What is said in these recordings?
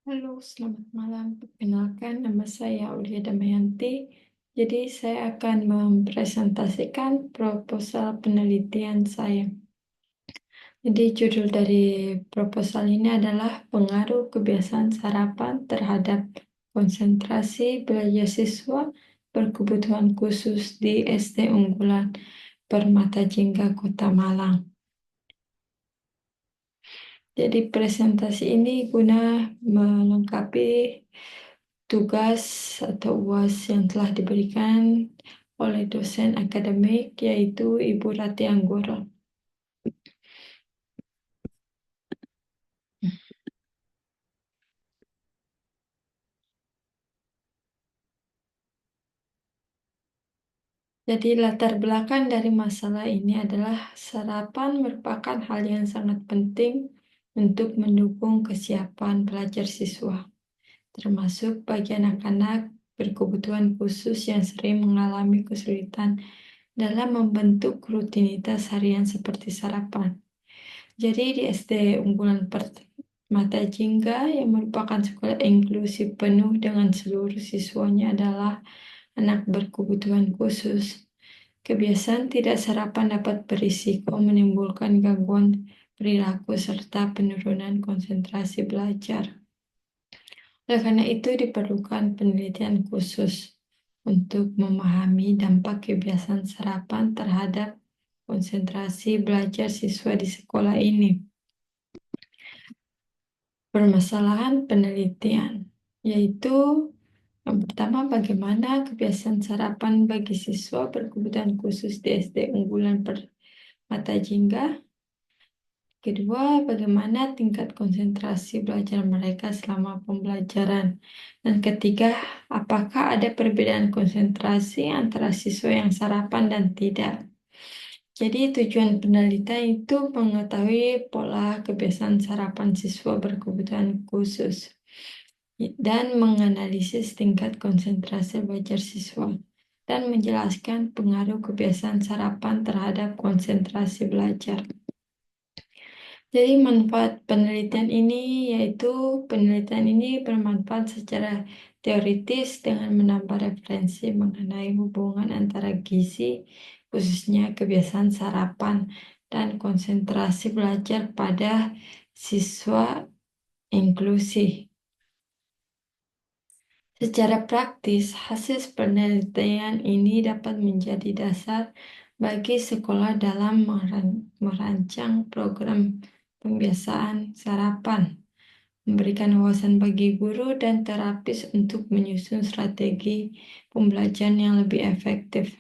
Halo, selamat malam. Perkenalkan, nama saya Aulia Damayanti. Jadi, saya akan mempresentasikan proposal penelitian saya. Jadi, judul dari proposal ini adalah pengaruh kebiasaan sarapan terhadap konsentrasi belajar siswa berkebutuhan khusus di SD Unggulan Permata Jingga, Kota Malang. Jadi presentasi ini guna melengkapi tugas atau UAS yang telah diberikan oleh dosen akademik yaitu Ibu Rati Anggoro. Jadi latar belakang dari masalah ini adalah sarapan merupakan hal yang sangat penting untuk mendukung kesiapan belajar siswa, termasuk bagi anak-anak berkebutuhan khusus yang sering mengalami kesulitan dalam membentuk rutinitas harian seperti sarapan. Jadi di SD Unggulan Permata Jingga yang merupakan sekolah inklusif penuh dengan seluruh siswanya adalah anak berkebutuhan khusus. Kebiasaan tidak sarapan dapat berisiko menimbulkan gangguan perilaku serta penurunan konsentrasi belajar. Oleh karena itu diperlukan penelitian khusus untuk memahami dampak kebiasaan sarapan terhadap konsentrasi belajar siswa di sekolah ini. Permasalahan penelitian, yaitu yang pertama, bagaimana kebiasaan sarapan bagi siswa berkebutuhan khusus di SD Unggulan Permata Jingga. Kedua, bagaimana tingkat konsentrasi belajar mereka selama pembelajaran. Dan ketiga, apakah ada perbedaan konsentrasi antara siswa yang sarapan dan tidak. Jadi tujuan penelitian itu mengetahui pola kebiasaan sarapan siswa berkebutuhan khusus dan menganalisis tingkat konsentrasi belajar siswa dan menjelaskan pengaruh kebiasaan sarapan terhadap konsentrasi belajar. Jadi manfaat penelitian ini yaitu penelitian ini bermanfaat secara teoritis dengan menambah referensi mengenai hubungan antara gizi, khususnya kebiasaan sarapan dan konsentrasi belajar pada siswa inklusi. Secara praktis, hasil penelitian ini dapat menjadi dasar bagi sekolah dalam merancang program pembiasaan sarapan, memberikan wawasan bagi guru dan terapis untuk menyusun strategi pembelajaran yang lebih efektif,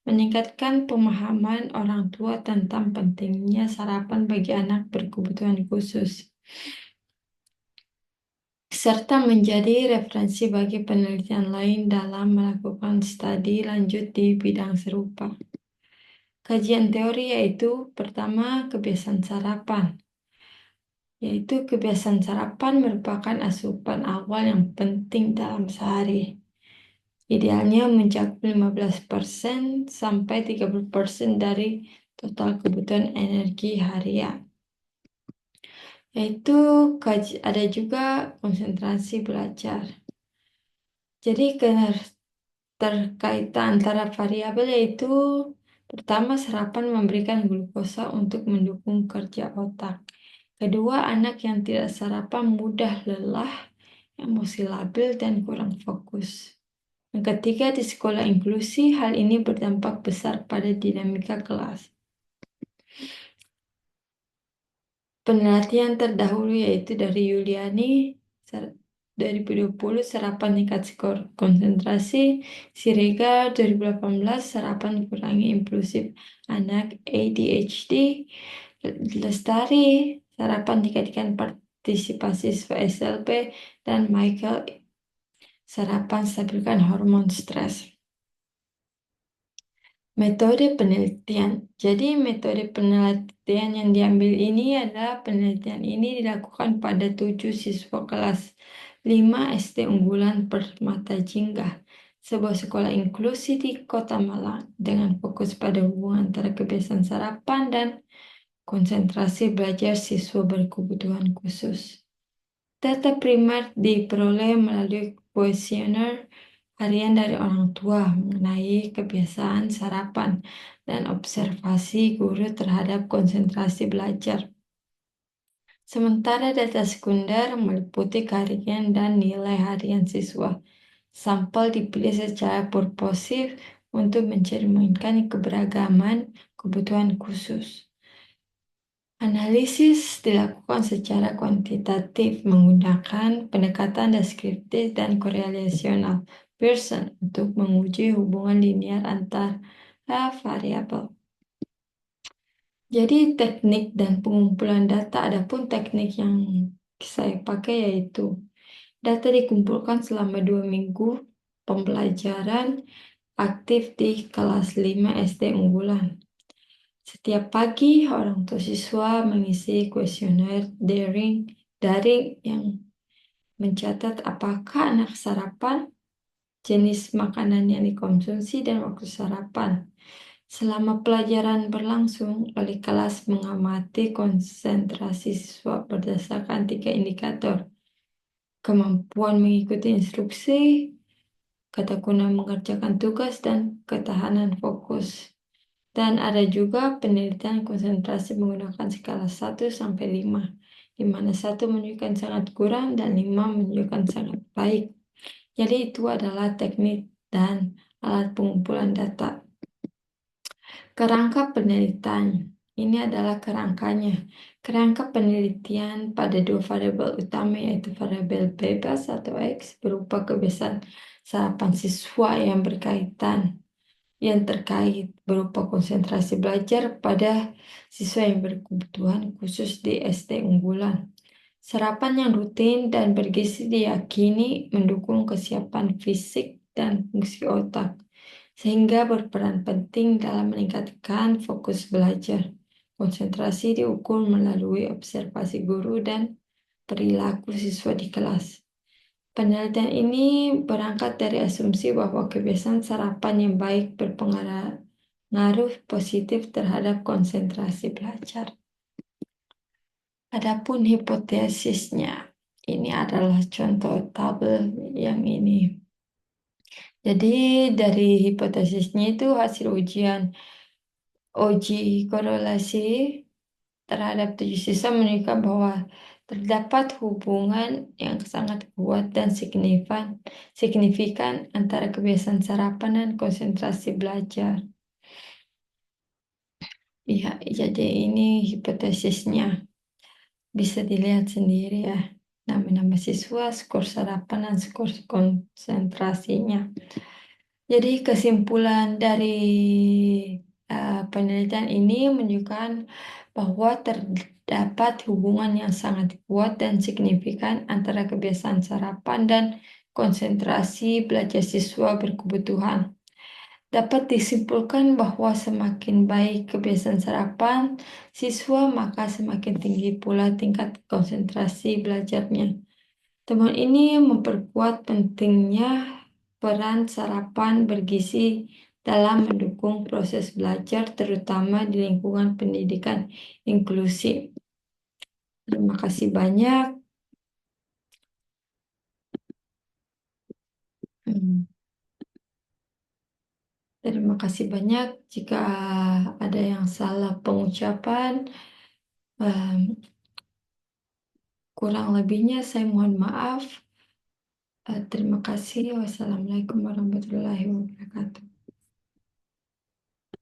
meningkatkan pemahaman orang tua tentang pentingnya sarapan bagi anak berkebutuhan khusus, serta menjadi referensi bagi penelitian lain dalam melakukan studi lanjut di bidang serupa. Kajian teori yaitu pertama, kebiasaan sarapan. Yaitu kebiasaan sarapan merupakan asupan awal yang penting dalam sehari. Idealnya mencakup 15% sampai 30% dari total kebutuhan energi harian. Yaitu ada juga konsentrasi belajar. Jadi terkaitan antara variabel yaitu pertama, sarapan memberikan glukosa untuk mendukung kerja otak. Kedua, anak yang tidak sarapan mudah lelah, emosi labil, dan kurang fokus. Yang ketiga, di sekolah inklusi, hal ini berdampak besar pada dinamika kelas. Penelitian terdahulu yaitu dari Yuliani 2020 sarapan tingkat skor konsentrasi, Siregar 2018 sarapan kurangi impulsif anak ADHD, Lestari sarapan tingkatkan partisipasi siswa SLP, dan Michael sarapan stabilkan hormon stres. Metode penelitian. Jadi metode penelitian yang diambil ini adalah penelitian ini dilakukan pada 7 siswa kelas 5 SD Unggulan Permata Jingga, sebuah sekolah inklusi di Kota Malang dengan fokus pada hubungan antara kebiasaan sarapan dan konsentrasi belajar siswa berkebutuhan khusus. Data primer diperoleh melalui kuesioner harian dari orang tua mengenai kebiasaan sarapan dan observasi guru terhadap konsentrasi belajar. Sementara data sekunder meliputi harian dan nilai harian siswa. Sampel dipilih secara purposif untuk mencerminkan keberagaman kebutuhan khusus. Analisis dilakukan secara kuantitatif menggunakan pendekatan deskriptif dan korelasional Pearson untuk menguji hubungan linear antara variabel. Jadi teknik dan pengumpulan data, adapun teknik yang saya pakai yaitu data dikumpulkan selama 2 minggu pembelajaran aktif di kelas 5 SD unggulan. Setiap pagi, orang tua siswa mengisi kuesioner daring yang mencatat apakah anak sarapan, jenis makanan yang dikonsumsi, dan waktu sarapan. Selama pelajaran berlangsung, wali kelas mengamati konsentrasi siswa berdasarkan 3 indikator: kemampuan mengikuti instruksi, ketekunan mengerjakan tugas, dan ketahanan fokus. Dan ada juga penelitian konsentrasi menggunakan skala 1 sampai 5, di mana 1 menunjukkan sangat kurang dan 5 menunjukkan sangat baik. Jadi itu adalah teknik dan alat pengumpulan data. Kerangka penelitian. Ini adalah kerangkanya. Kerangka penelitian pada 2 variabel utama, yaitu variabel bebas atau X berupa kebiasaan sarapan siswa yang terkait berupa konsentrasi belajar pada siswa yang berkebutuhan khusus di SD unggulan. Sarapan yang rutin dan bergizi diyakini mendukung kesiapan fisik dan fungsi otak, sehingga berperan penting dalam meningkatkan fokus belajar. Konsentrasi diukur melalui observasi guru dan perilaku siswa di kelas. Penelitian ini berangkat dari asumsi bahwa kebiasaan sarapan yang baik berpengaruh positif terhadap konsentrasi belajar. Adapun hipotesisnya, ini adalah contoh tabel yang ini. Jadi dari hipotesisnya itu hasil uji korelasi terhadap 7 siswa menunjukkan bahwa terdapat hubungan yang sangat kuat dan signifikan antara kebiasaan sarapan dan konsentrasi belajar. Ya, jadi ini hipotesisnya. Bisa dilihat sendiri ya. Nama-nama siswa, skor sarapan, dan skor konsentrasinya. Jadi kesimpulan dari penelitian ini menunjukkan bahwa terdapat hubungan yang sangat kuat dan signifikan antara kebiasaan sarapan dan konsentrasi belajar siswa berkebutuhan. Dapat disimpulkan bahwa semakin baik kebiasaan sarapan siswa, maka semakin tinggi pula tingkat konsentrasi belajarnya. Temuan ini memperkuat pentingnya peran sarapan bergizi dalam mendukung proses belajar, terutama di lingkungan pendidikan inklusif. Terima kasih banyak. Terima kasih banyak. Jika ada yang salah pengucapan, kurang lebihnya saya mohon maaf. Terima kasih. Wassalamualaikum warahmatullahi wabarakatuh.